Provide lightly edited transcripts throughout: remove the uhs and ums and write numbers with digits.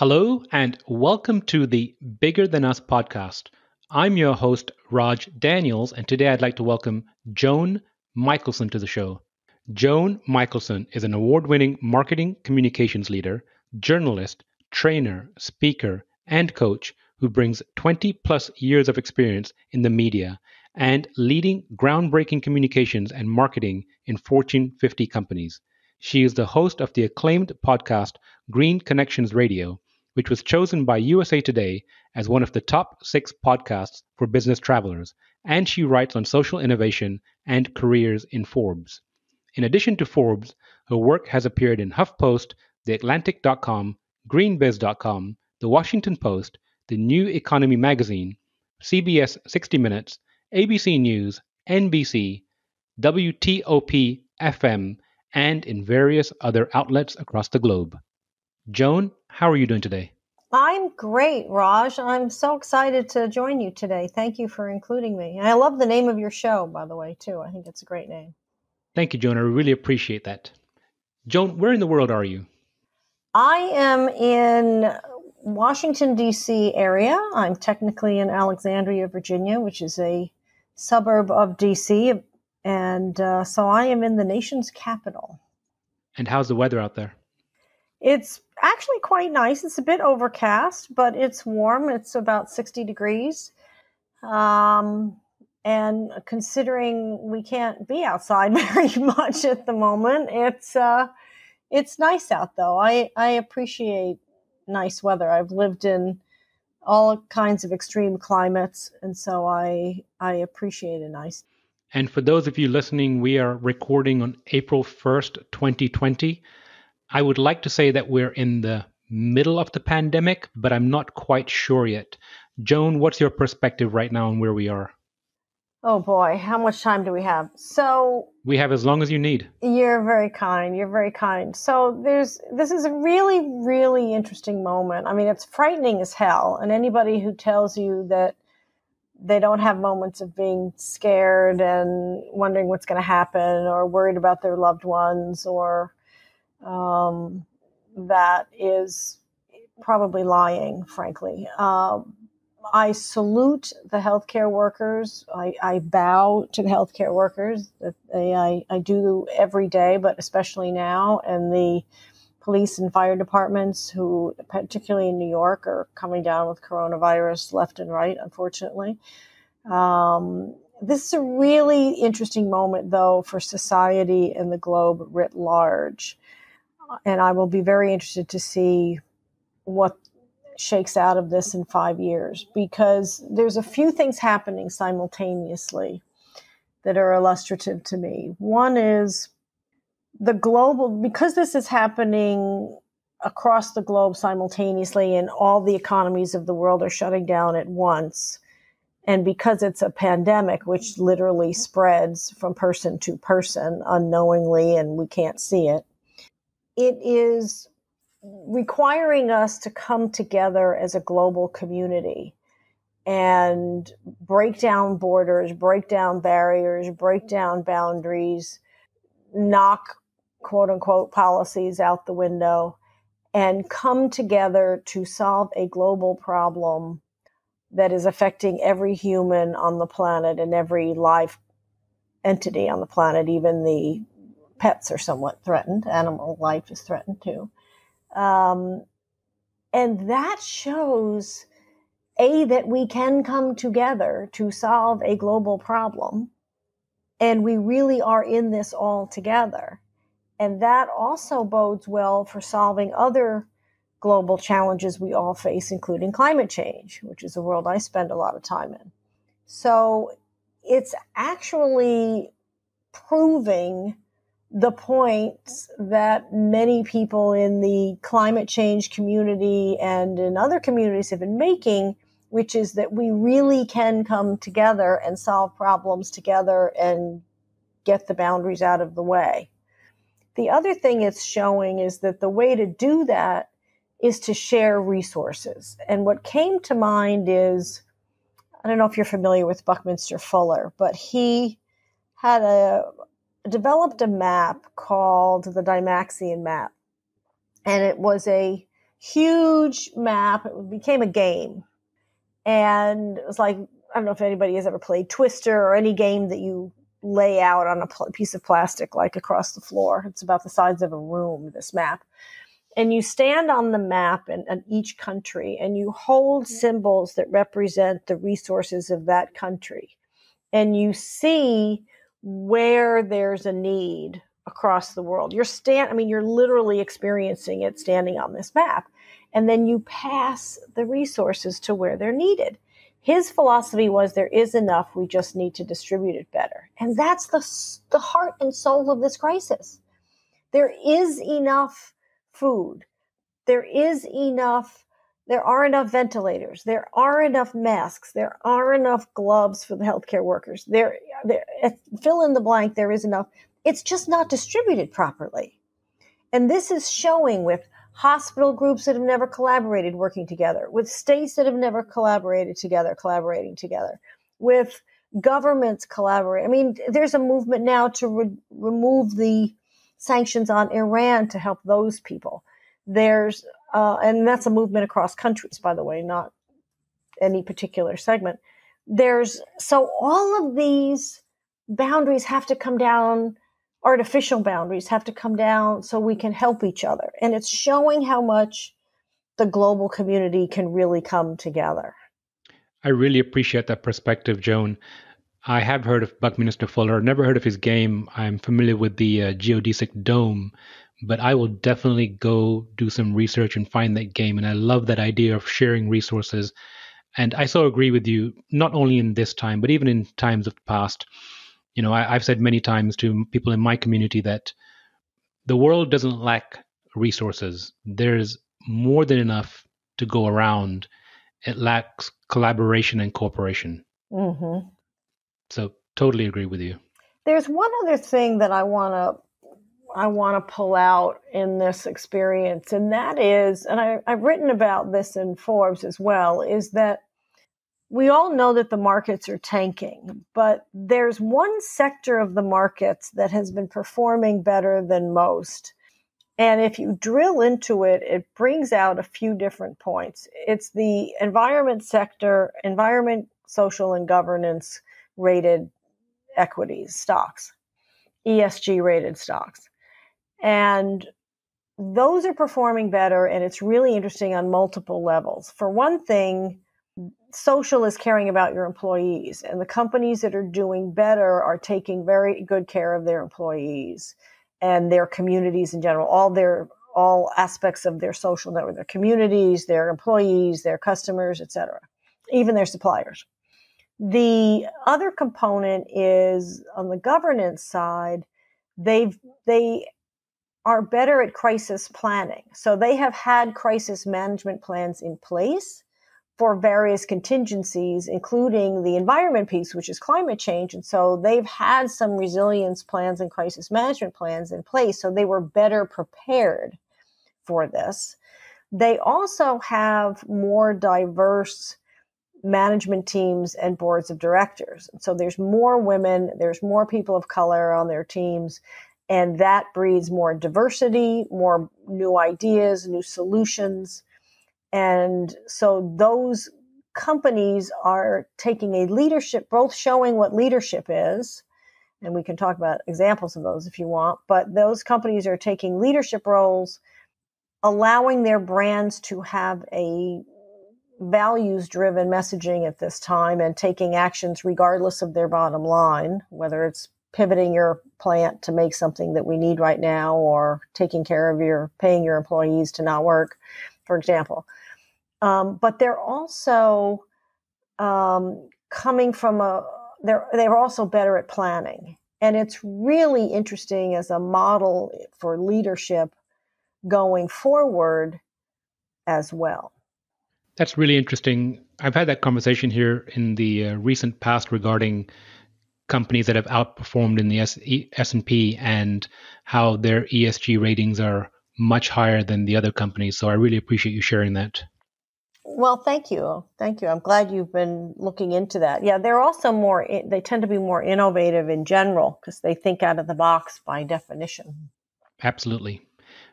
Hello, and welcome to the Bigger Than Us podcast. I'm your host, Raj Daniels, and today I'd like to welcome Joan Michelson to the show. Joan Michelson is an award winning marketing communications leader, journalist, trainer, speaker, and coach who brings 20 plus years of experience in the media and leading groundbreaking communications and marketing in Fortune 50 companies. She is the host of the acclaimed podcast Green Connections Radio, which was chosen by USA Today as one of the top 6 podcasts for business travelers, and she writes on social innovation and careers in Forbes. In addition to Forbes, her work has appeared in HuffPost, TheAtlantic.com, GreenBiz.com, The Washington Post, The New Economy Magazine, CBS 60 Minutes, ABC News, NBC, WTOP FM, and in various other outlets across the globe. Joan, how are you doing today? I'm great, Raj. I'm so excited to join you today. Thank you for including me. And I love the name of your show, by the way, too. I think it's a great name. Thank you, Joan. I really appreciate that. Joan, where in the world are you? I am in Washington, D.C. area. I'm technically in Alexandria, Virginia, which is a suburb of D.C. And so I am in the nation's capital. And how's the weather out there? It's actually quite nice. It's a bit overcast, but it's warm. It's about 60 degrees. And considering we can't be outside very much at the moment, it's nice out though. I appreciate nice weather. I've lived in all kinds of extreme climates, and so I appreciate a nice. And for those of you listening, we are recording on April 1st, 2020. I would like to say that we're in the middle of the pandemic, but I'm not quite sure yet. Joan, what's your perspective right now on where we are? Oh boy, how much time do we have? So we have as long as you need. You're very kind. You're very kind. So this is a really, really interesting moment. I mean, it's frightening as hell. And anybody who tells you that they don't have moments of being scared and wondering what's going to happen or worried about their loved ones or that is probably lying, frankly. I salute the healthcare workers. I bow to the healthcare workers. I do every day, but especially now. And the police and fire departments who, particularly in New York, are coming down with coronavirus left and right, unfortunately. This is a really interesting moment, though, for society and the globe writ large. And I will be very interested to see what shakes out of this in 5 years, because there's a few things happening simultaneously that are illustrative to me. One is the global, because this is happening across the globe simultaneously and all the economies of the world are shutting down at once. And because it's a pandemic, which literally spreads from person to person unknowingly, and we can't see it, it is requiring us to come together as a global community and break down borders, break down barriers, break down boundaries, knock quote unquote policies out the window, and come together to solve a global problem that is affecting every human on the planet and every live entity on the planet. Even the pets are somewhat threatened. Animal life is threatened too. And that shows, that we can come together to solve a global problem. And we really are in this all together. And that also bodes well for solving other global challenges we all face, including climate change, which is a world I spend a lot of time in. So it's actually proving the points that many people in the climate change community and in other communities have been making, which is that we really can come together and solve problems together and get the boundaries out of the way. The other thing it's showing is that the way to do that is to share resources. And what came to mind is, I don't know if you're familiar with Buckminster Fuller, but he had developed a map called the Dymaxion map. And it was a huge map. It became a game. And it was like, I don't know if anybody has ever played Twister or any game that you lay out on a piece of plastic, like across the floor. It's about the size of a room, this map. And you stand on the map in each country and you hold symbols that represent the resources of that country. And you see where there's a need across the world. You're literally experiencing it standing on this map. And then you pass the resources to where they're needed. His philosophy was there is enough, we just need to distribute it better. And that's the heart and soul of this crisis. There is enough food. There are enough ventilators. There are enough masks. There are enough gloves for the healthcare workers. Fill in the blank, there is enough. It's just not distributed properly. And this is showing with hospital groups that have never collaborated working together, with states that have never collaborating together, with governments collaborating. I mean, there's a movement now to remove the sanctions on Iran to help those people. There's, and that's a movement across countries, by the way, not any particular segment. So all of these boundaries have to come down. Artificial boundaries have to come down so we can help each other. And it's showing how much the global community can really come together. I really appreciate that perspective, Joan. I have heard of Buckminster Fuller, never heard of his game. I'm familiar with the geodesic dome, but I will definitely go do some research and find that game. And I love that idea of sharing resources. And I so agree with you, not only in this time, but even in times of the past. You know, I've said many times to people in my community that the world doesn't lack resources. There's more than enough to go around. It lacks collaboration and cooperation. Mm-hmm. So totally agree with you. There's one other thing that I want to pull out in this experience, and that is, and I've written about this in Forbes as well, is that we all know that the markets are tanking, but there's one sector of the markets that has been performing better than most. And if you drill into it, it brings out a few different points. It's the environment sector, environment, social, and governance rated equities, stocks, ESG rated stocks. And those are performing better, and it's really interesting on multiple levels. For one thing, social is caring about your employees, and the companies that are doing better are taking very good care of their employees and their communities in general, all aspects of their social network, their communities, their employees, their customers, etc., even their suppliers. The other component is on the governance side, they are better at crisis planning. So they have had crisis management plans in place for various contingencies, including the environment piece, which is climate change. And so they've had some resilience plans and crisis management plans in place. So they were better prepared for this. They also have more diverse management teams and boards of directors. And so there's more women, there's more people of color on their teams, and that breeds more diversity, more new ideas, new solutions. And so those companies are taking a leadership, both showing what leadership is, and we can talk about examples of those if you want, but those companies are taking leadership roles, allowing their brands to have a values-driven messaging at this time and taking actions regardless of their bottom line, whether it's pivoting your plant to make something that we need right now or taking care of paying your employees to not work, for example. But they're also coming from they're also better at planning. And it's really interesting as a model for leadership going forward as well. That's really interesting. I've had that conversation here in the recent past regarding companies that have outperformed in the S&P and how their ESG ratings are much higher than the other companies. So I really appreciate you sharing that. Well, thank you. Thank you. I'm glad you've been looking into that. Yeah, they're also they tend to be more innovative in general because they think out of the box by definition. Absolutely.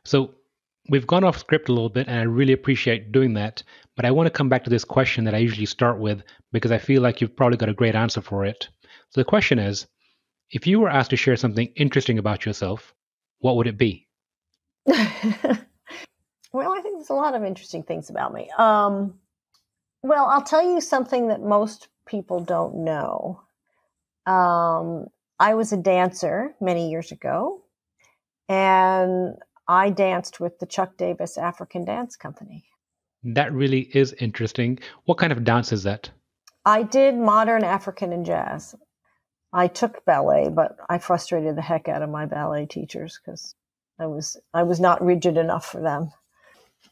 So we've gone off script a little bit, and I really appreciate doing that. But I want to come back to this question that I usually start with because I feel like you've probably got a great answer for it. So the question is, if you were asked to share something interesting about yourself, what would it be? Well, I think there's a lot of interesting things about me. Well, I'll tell you something that most people don't know. I was a dancer many years ago, and I danced with the Chuck Davis African Dance Company. That really is interesting. What kind of dance is that? I did modern African and jazz. I took ballet, but I frustrated the heck out of my ballet teachers because I was not rigid enough for them.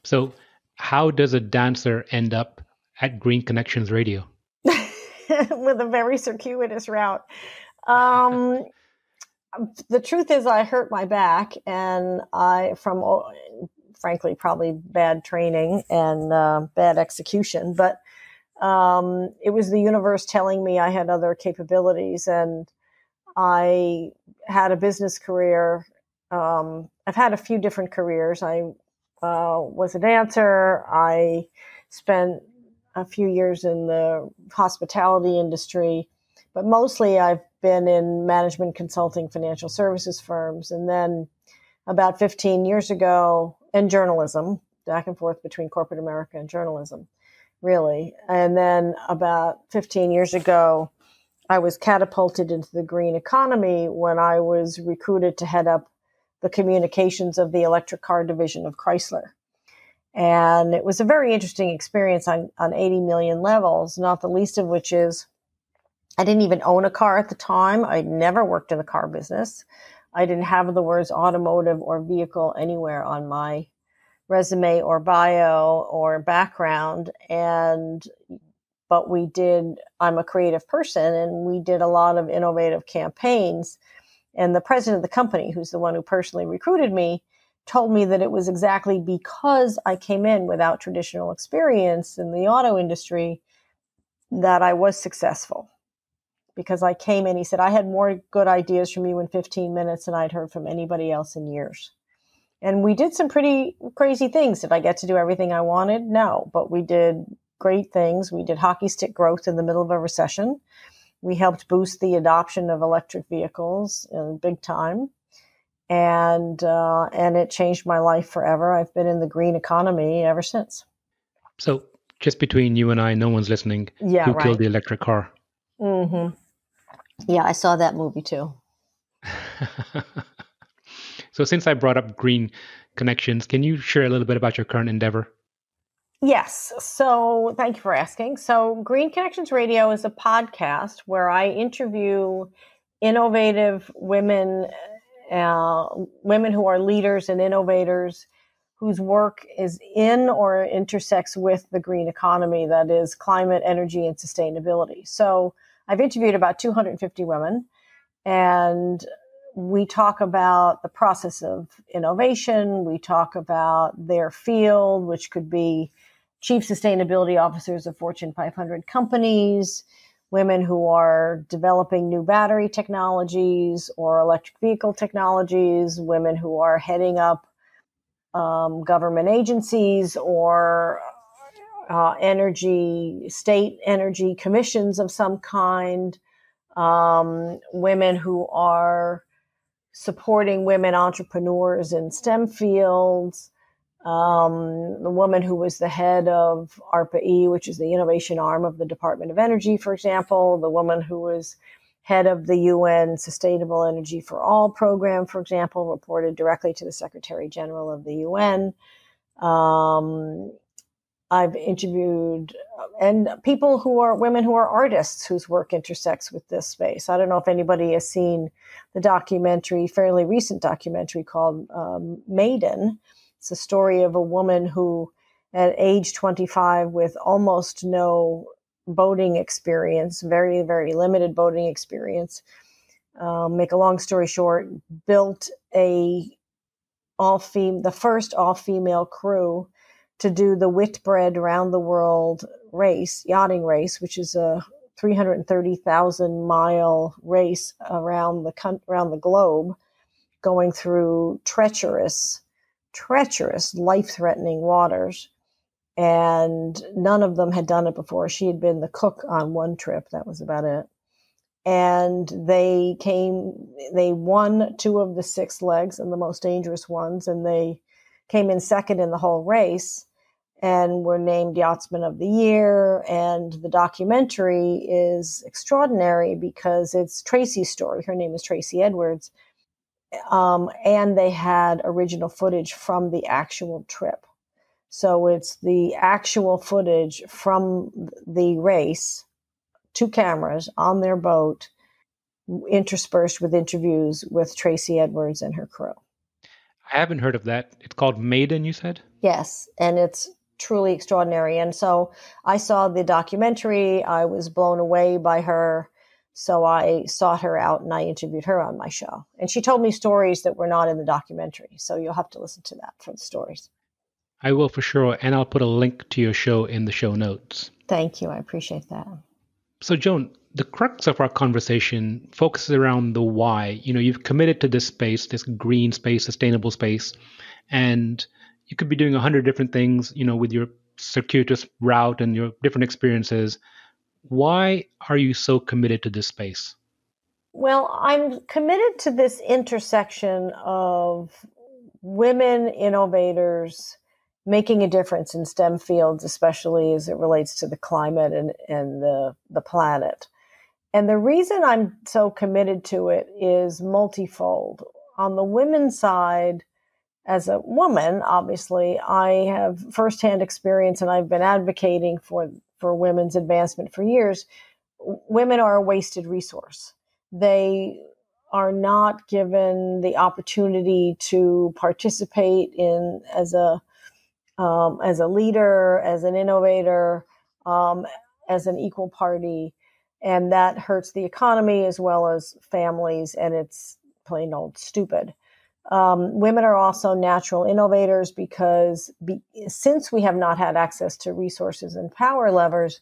So, how does a dancer end up at Green Connections Radio? With a very circuitous route. The truth is, I hurt my back, and from frankly, probably bad training and bad execution, but it was the universe telling me I had other capabilities, and I had a business career. I've had a few different careers. I was a dancer. I spent a few years in the hospitality industry, but mostly I've been in management consulting, financial services firms. And then about 15 years ago, and journalism, back and forth between corporate America and journalism, really. And then about 15 years ago, I was catapulted into the green economy when I was recruited to head up the communications of the electric car division of Chrysler. And it was a very interesting experience on 80 million levels, not the least of which is I didn't even own a car at the time. I'd never worked in the car business. I didn't have the words automotive or vehicle anywhere on my resume or bio or background. But I'm a creative person, and we did a lot of innovative campaigns. And the president of the company, who's the one who personally recruited me, told me that it was exactly because I came in without traditional experience in the auto industry that I was successful. Because I came in, he said, I had more good ideas from you in 15 minutes than I'd heard from anybody else in years. And we did some pretty crazy things. Did I get to do everything I wanted? No, but we did great things. We did hockey stick growth in the middle of a recession. We helped boost the adoption of electric vehicles big time. And it changed my life forever. I've been in the green economy ever since. So, just between you and I, no one's listening. Yeah, Who right. killed the electric car? Mm-hmm. Yeah, I saw that movie too. So, since I brought up Green Connections, can you share a little bit about your current endeavor? Yes. So thank you for asking. So Green Connections Radio is a podcast where I interview innovative women, women who are leaders and innovators whose work is in or intersects with the green economy, that is climate, energy, and sustainability. So I've interviewed about 250 women, and we talk about the process of innovation. We talk about their field, which could be chief sustainability officers of Fortune 500 companies, women who are developing new battery technologies or electric vehicle technologies, women who are heading up government agencies or state energy commissions of some kind, women who are supporting women entrepreneurs in STEM fields, the woman who was the head of ARPA-E, which is the innovation arm of the Department of Energy, for example, the woman who was head of the UN Sustainable Energy for All program, for example, reported directly to the Secretary General of the UN. I've interviewed people women who are artists whose work intersects with this space. I don't know if anybody has seen the fairly recent documentary called Maiden. It's a story of a woman who, at age 25, with almost no boating experience, very, very limited boating experience, make a long story short, built the first all-female crew to do the Whitbread Round the World yachting race, which is a 330,000-mile race around the globe, going through treacherous treacherous, life-threatening waters. And none of them had done it before. She had been the cook on one trip. That was about it. And they won 2 of the 6 legs and the most dangerous ones. And they came in second in the whole race and were named Yachtsman of the Year. And the documentary is extraordinary because it's Tracy's story. Her name is Tracy Edwards. And they had original footage from the actual trip. So it's the actual footage from the race, 2 cameras on their boat, interspersed with interviews with Tracy Edwards and her crew. I haven't heard of that. It's called Maiden, you said? Yes, and it's truly extraordinary. And so I saw the documentary. I was blown away by her. So I sought her out and I interviewed her on my show. And she told me stories that were not in the documentary. So you'll have to listen to that for the stories. I will for sure, and I'll put a link to your show in the show notes. Thank you. I appreciate that. So, Joan, the crux of our conversation focuses around the why. You've committed to this space, this green space, sustainable space, and you could be doing 100 different things, with your circuitous route and your different experiences. Why are you so committed to this space? Well, I'm committed to this intersection of women innovators making a difference in STEM fields, especially as it relates to the climate and the planet. And the reason I'm so committed to it is multifold. On the women's side, as a woman, obviously, I have firsthand experience and I've been advocating for women's advancement for years. Women are a wasted resource. They are not given the opportunity to participate in as a leader, as an innovator, as an equal party. And that hurts the economy as well as families, and it's plain old stupid. Women are also natural innovators because since we have not had access to resources and power levers,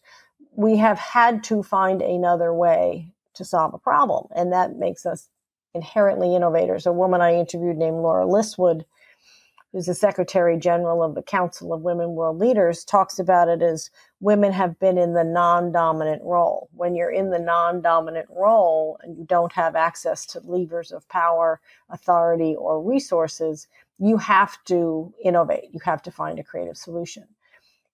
we have had to find another way to solve a problem. And that makes us inherently innovators. A woman I interviewed named Laura Listwood, who's the Secretary General of the Council of Women World Leaders, talks about it as women have been in the non-dominant role. When you're in the non-dominant role and you don't have access to levers of power, authority, or resources, you have to innovate. You have to find a creative solution.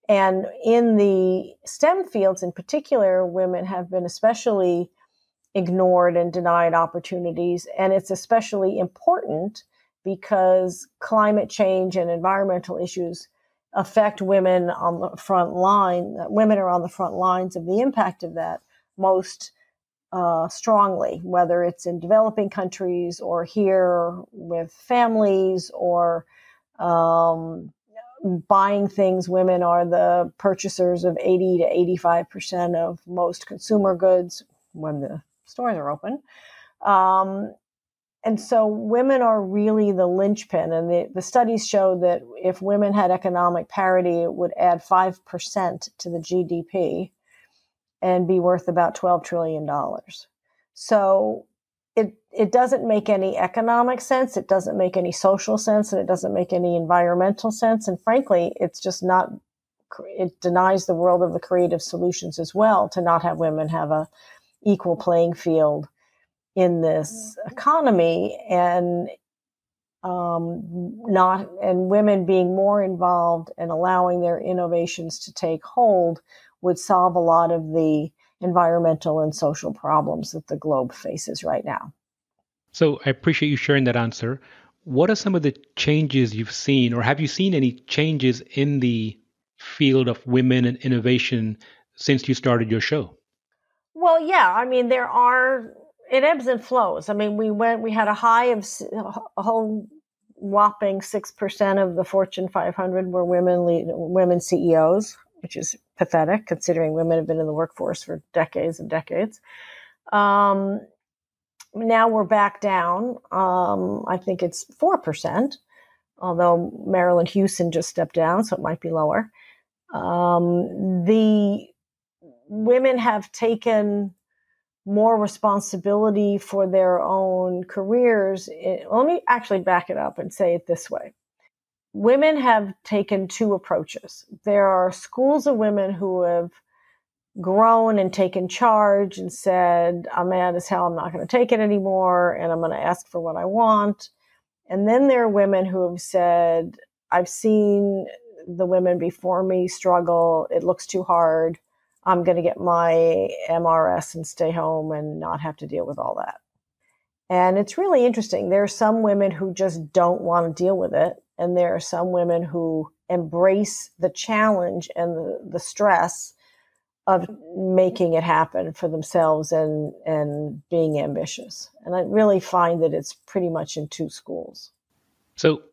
And in the STEM fields in particular, women have been especially ignored and denied opportunities. And it's especially important because climate change and environmental issues affect women on the front line. Women are on the front lines of the impact of that most strongly, whether it's in developing countries or here with families or buying things. Women are the purchasers of 80 to 85% of most consumer goods when the stores are open. And so women are really the linchpin. And the studies show that if women had economic parity, it would add 5% to the GDP and be worth about $12 trillion. So it doesn't make any economic sense. It doesn't make any social sense. And it doesn't make any environmental sense. And frankly, it's just not, it denies the world of the creative solutions as well to not have women have a equal playing field in this economy, and women being more involved and allowing their innovations to take hold would solve a lot of the environmental and social problems that the globe faces right now. So I appreciate you sharing that answer. What are some of the changes you've seen, or have you seen any changes in the field of women and innovation since you started your show? Well, yeah, I mean, it ebbs and flows. I mean, we had a high of a whole whopping 6% of the Fortune 500 were women CEOs, which is pathetic considering women have been in the workforce for decades and decades. Now we're back down. I think it's 4%, although Marilyn Houston just stepped down, so it might be lower. The women have taken more responsibility for their own careers. Let me actually back it up and say it this way. women have taken two approaches. There are schools of women who have grown and taken charge and said, I'm mad as hell, I'm not going to take it anymore, and I'm going to ask for what I want. And then there are women who have said, I've seen the women before me struggle, it looks too hard, I'm going to get my MRS and stay home and not have to deal with all that. And it's really interesting. There are some women who just don't want to deal with it, and there are some women who embrace the challenge and the stress of making it happen for themselves and being ambitious. And I really find that it's pretty much in two schools. So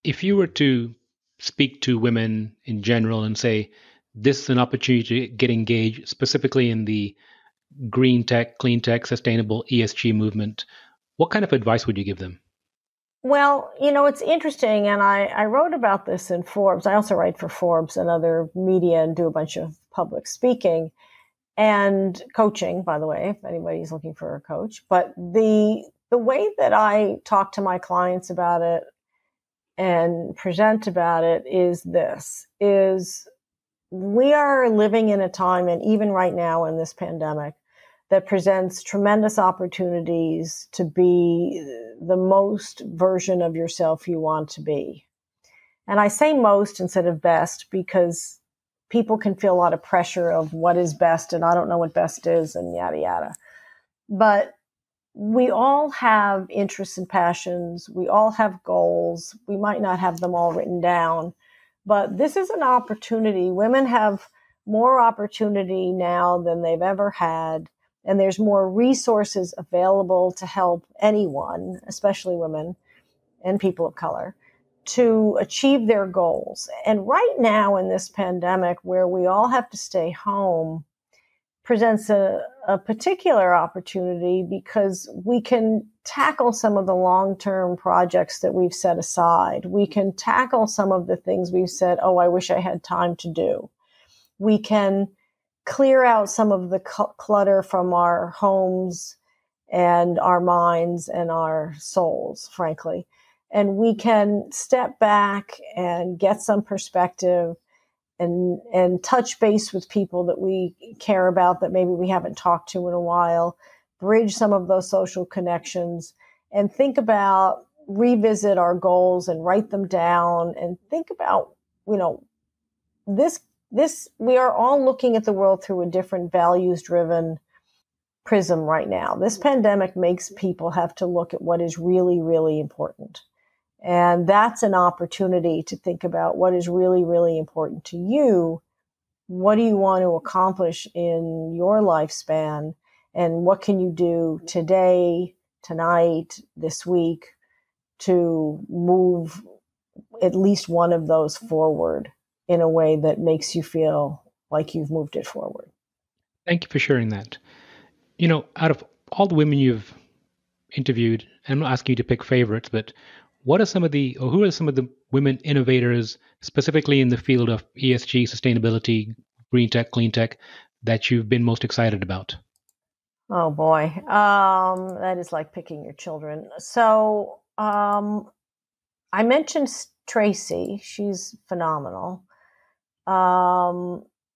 if you were to speak to women in general and say, this is an opportunity to get engaged specifically in the green tech, clean tech, sustainable ESG movement, what kind of advice would you give them? Well, it's interesting, and I wrote about this in Forbes. I also write for Forbes and other media and do a bunch of public speaking and coaching, by the way, if anybody's looking for a coach. But the way that I talk to my clients about it and present about it is we are living in a time, and even right now in this pandemic, that presents tremendous opportunities to be the most version of yourself you want to be. And I say most instead of best because people can feel a lot of pressure of what is best, and I don't know what best is, and yada, yada. But we all have interests and passions. We all have goals. We might not have them all written down, but this is an opportunity. Women have more opportunity now than they've ever had. And there's more resources available to help anyone, especially women and people of color, to achieve their goals. And right now in this pandemic, where we all have to stay home, presents a particular opportunity because we can tackle some of the long-term projects that we've set aside. We can tackle some of the things we've said, oh, I wish I had time to do. We can clear out some of the clutter from our homes and our minds and our souls, frankly. And we can step back and get some perspective and touch base with people that we care about that maybe we haven't talked to in a while, bridge some of those social connections, and revisit our goals and write them down and think about, we are all looking at the world through a different values-driven prism right now. This pandemic makes people have to look at what is really, really important. And that's an opportunity to think about what is really, really important to you. What do you want to accomplish in your lifespan? And what can you do today, tonight, this week to move at least one of those forward in a way that makes you feel like you've moved it forward? Thank you for sharing that. Out of all the women you've interviewed, I'm not asking you to pick favorites, but who are some of the women innovators, specifically in the field of ESG, sustainability, green tech, clean tech, that you've been most excited about? Oh boy, that is like picking your children. So I mentioned Tracy; she's phenomenal.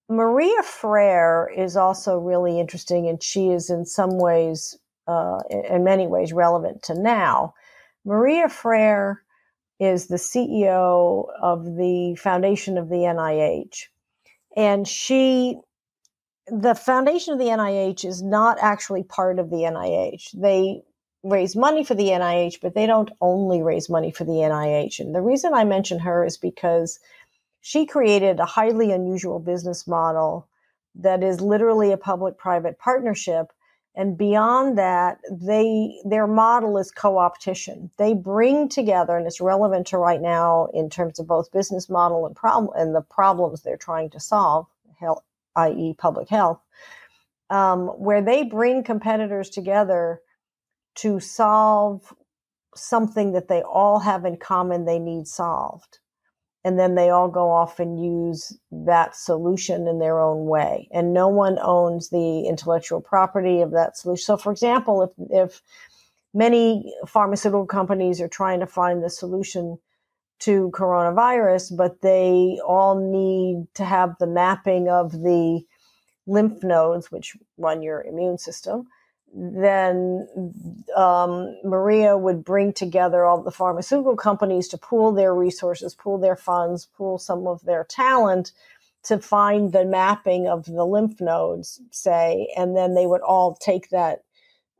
Maria Freire is also really interesting, and she is in some ways, in many ways, relevant to now. Maria Freire is the CEO of the foundation of the NIH. And the foundation of the NIH is not actually part of the NIH. They raise money for the NIH, but they don't only raise money for the NIH. And the reason I mention her is because she created a highly unusual business model that is literally a public-private partnership. And beyond that, their model is co-opetition. They bring together, and it's relevant to right now in terms of both business model and the problems they're trying to solve, i.e. public health, where they bring competitors together to solve something that they all have in common they need solved. And then they all go off and use that solution in their own way. And no one owns the intellectual property of that solution. So, for example, if many pharmaceutical companies are trying to find the solution to coronavirus, but they all need to have the mapping of the lymph nodes, which run your immune system. Then Maria would bring together all the pharmaceutical companies to pool their resources, pool their funds, pool some of their talent to find the mapping of the lymph nodes, say, and then they would all take that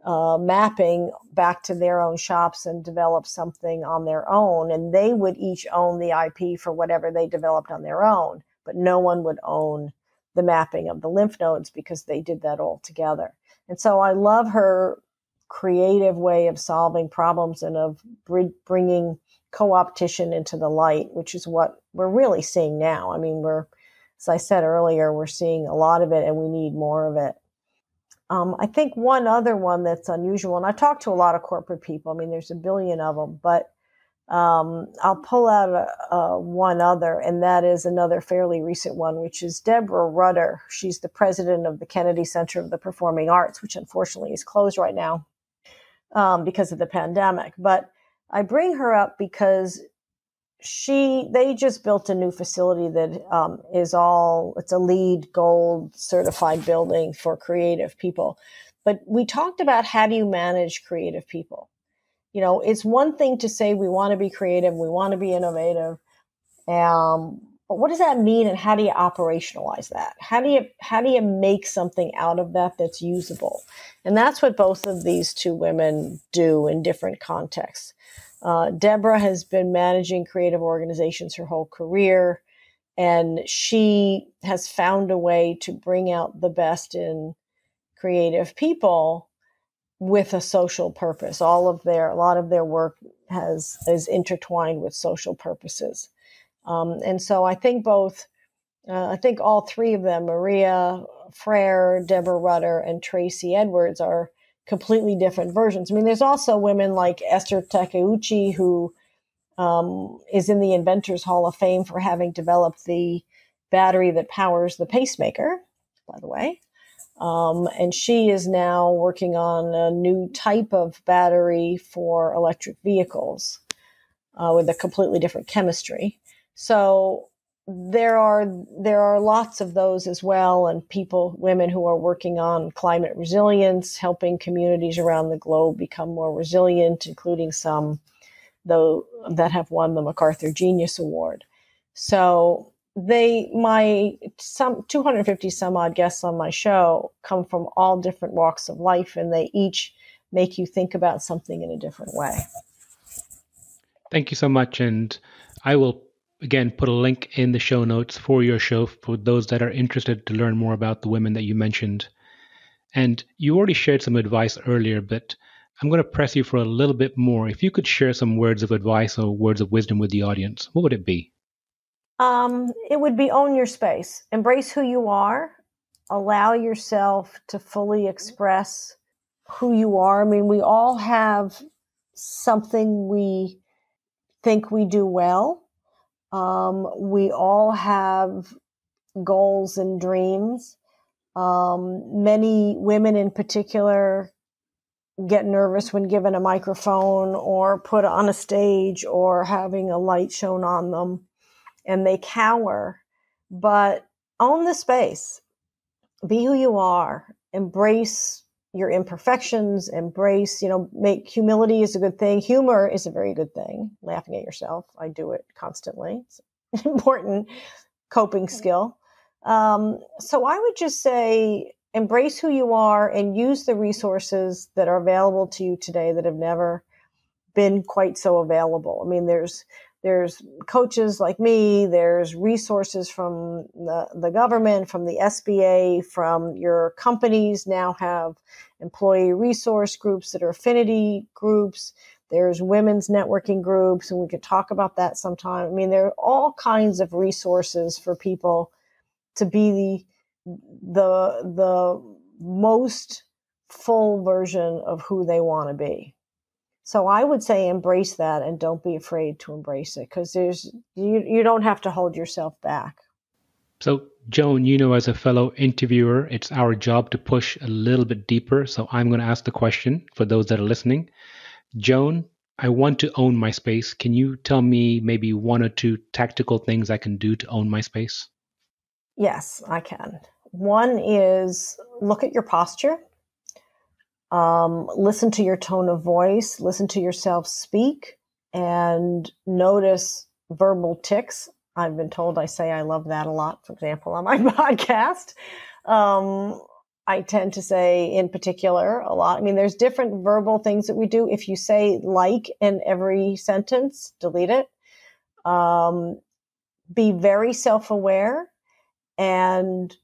mapping back to their own shops and develop something on their own. And they would each own the IP for whatever they developed on their own, but no one would own the mapping of the lymph nodes because they did that all together. And so I love her creative way of solving problems and of bringing co-opetition into the light, which is what we're really seeing now. I mean, as I said earlier, we're seeing a lot of it and we need more of it. I think one other one that's unusual, and I've talked to a lot of corporate people. I mean, there's a billion of them, but I'll pull out one other, and that is another fairly recent one, which is Deborah Rutter. She's the president of the Kennedy Center of the Performing Arts, which unfortunately is closed right now because of the pandemic. But I bring her up because they just built a new facility that it's a LEED Gold certified building for creative people. But we talked about, how do you manage creative people? You know, it's one thing to say we want to be creative, we want to be innovative, but what does that mean, and how do you operationalize that? How do you make something out of that that's usable? And that's what both of these two women do in different contexts. Deborah has been managing creative organizations her whole career, and she has found a way to bring out the best in creative people with a social purpose. A lot of their work is intertwined with social purposes. And so I think all three of them, Maria Frere, Deborah Rutter, and Tracy Edwards, are completely different versions. I mean, there's also women like Esther Takeuchi, who is in the Inventors Hall of Fame for having developed the battery that powers the pacemaker, by the way. And she is now working on a new type of battery for electric vehicles with a completely different chemistry. So there are lots of those as well, and women who are working on climate resilience, helping communities around the globe become more resilient, including some that have won the MacArthur Genius Award. So some 250 some odd guests on my show come from all different walks of life, and they each make you think about something in a different way. Thank you so much. And I will again put a link in the show notes for your show for those that are interested to learn more about the women that you mentioned. And you already shared some advice earlier, but I'm going to press you for a little bit more. If you could share some words of advice or words of wisdom with the audience, what would it be? It would be own your space. Embrace who you are. Allow yourself to fully express who you are. I mean, we all have something we think we do well. We all have goals and dreams. Many women in particular get nervous when given a microphone or put on a stage or having a light shown on them, and they cower. But own the space. Be who you are. Embrace your imperfections. Make humility is a good thing. Humor is a very good thing. Laughing at yourself. I do it constantly. It's an important coping skill. So I would just say, embrace who you are and use the resources that are available to you today that have never been quite so available. I mean, there's coaches like me, there's resources from the government, from the SBA, from your companies now have employee resource groups that are affinity groups. There's women's networking groups, and we could talk about that sometime. I mean, there are all kinds of resources for people to be the most full version of who they want to be. So I would say embrace that, and don't be afraid to embrace it, because you don't have to hold yourself back. So Joan, as a fellow interviewer, it's our job to push a little bit deeper. So I'm going to ask the question for those that are listening. Joan, I want to own my space. Can you tell me maybe one or two tactical things I can do to own my space? Yes, I can. One is look at your posture. Listen to your tone of voice, listen to yourself speak, and notice verbal tics. I've been told I say I love that a lot, for example, on my podcast. I tend to say in particular a lot. I mean, there's different verbal things that we do. If you say like in every sentence, delete it. Be very self-aware and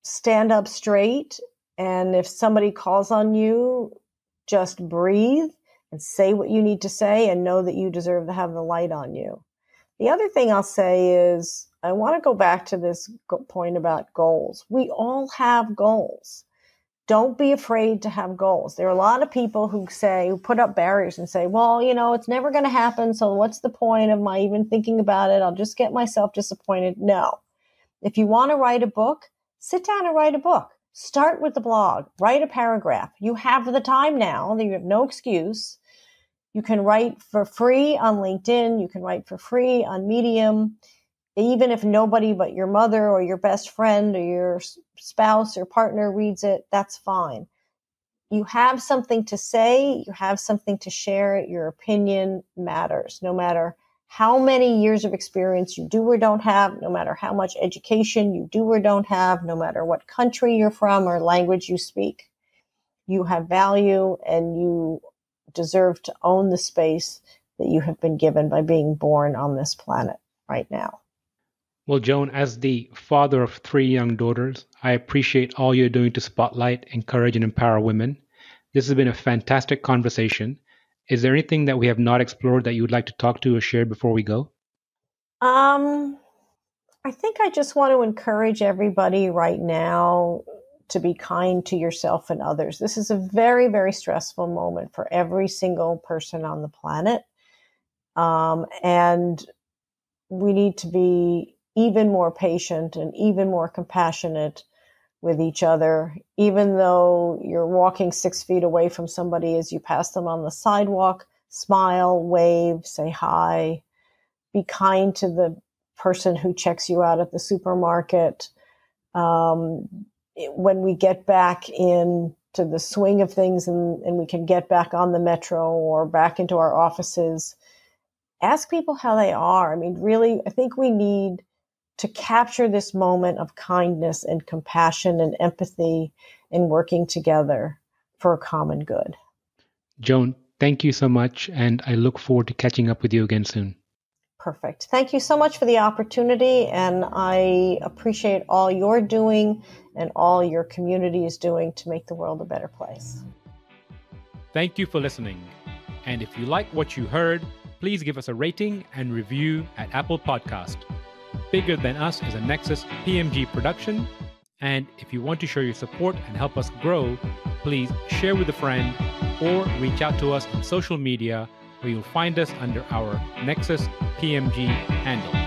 stand up straight. And if somebody calls on you, just breathe and say what you need to say and know that you deserve to have the light on you. The other thing I'll say is I want to go back to this point about goals. We all have goals. Don't be afraid to have goals. There are a lot of people who put up barriers and say, well, it's never going to happen. So what's the point of my even thinking about it? I'll just get myself disappointed. No. If you want to write a book, sit down and write a book. Start with the blog. Write a paragraph. You have the time now. You have no excuse. You can write for free on LinkedIn. You can write for free on Medium. Even if nobody but your mother or your best friend or your spouse or partner reads it, that's fine. You have something to say. You have something to share. Your opinion matters, no matter how many years of experience you do or don't have, no matter how much education you do or don't have, no matter what country you're from or language you speak. You have value and you deserve to own the space that you have been given by being born on this planet right now. Well, Joan, as the father of 3 young daughters, I appreciate all you're doing to spotlight, encourage, and empower women. This has been a fantastic conversation. Is there anything that we have not explored that you would like to talk to or share before we go? I think I just want to encourage everybody right now to be kind to yourself and others. This is a very, very stressful moment for every single person on the planet. And we need to be even more patient and even more compassionate with each other, even though you're walking 6 feet away from somebody as you pass them on the sidewalk. Smile, wave, say hi, be kind to the person who checks you out at the supermarket. When we get back into the swing of things and we can get back on the metro or back into our offices, ask people how they are. I mean, really, I think we need to capture this moment of kindness and compassion and empathy in working together for a common good. Joan, thank you so much, and I look forward to catching up with you again soon. Perfect. Thank you so much for the opportunity, and I appreciate all you're doing and all your community is doing to make the world a better place. Thank you for listening. And if you like what you heard, please give us a rating and review at Apple Podcast. Bigger Than Us is a Nexus PMG production. And if you want to show your support and help us grow, please share with a friend or reach out to us on social media, where you'll find us under our Nexus PMG handle.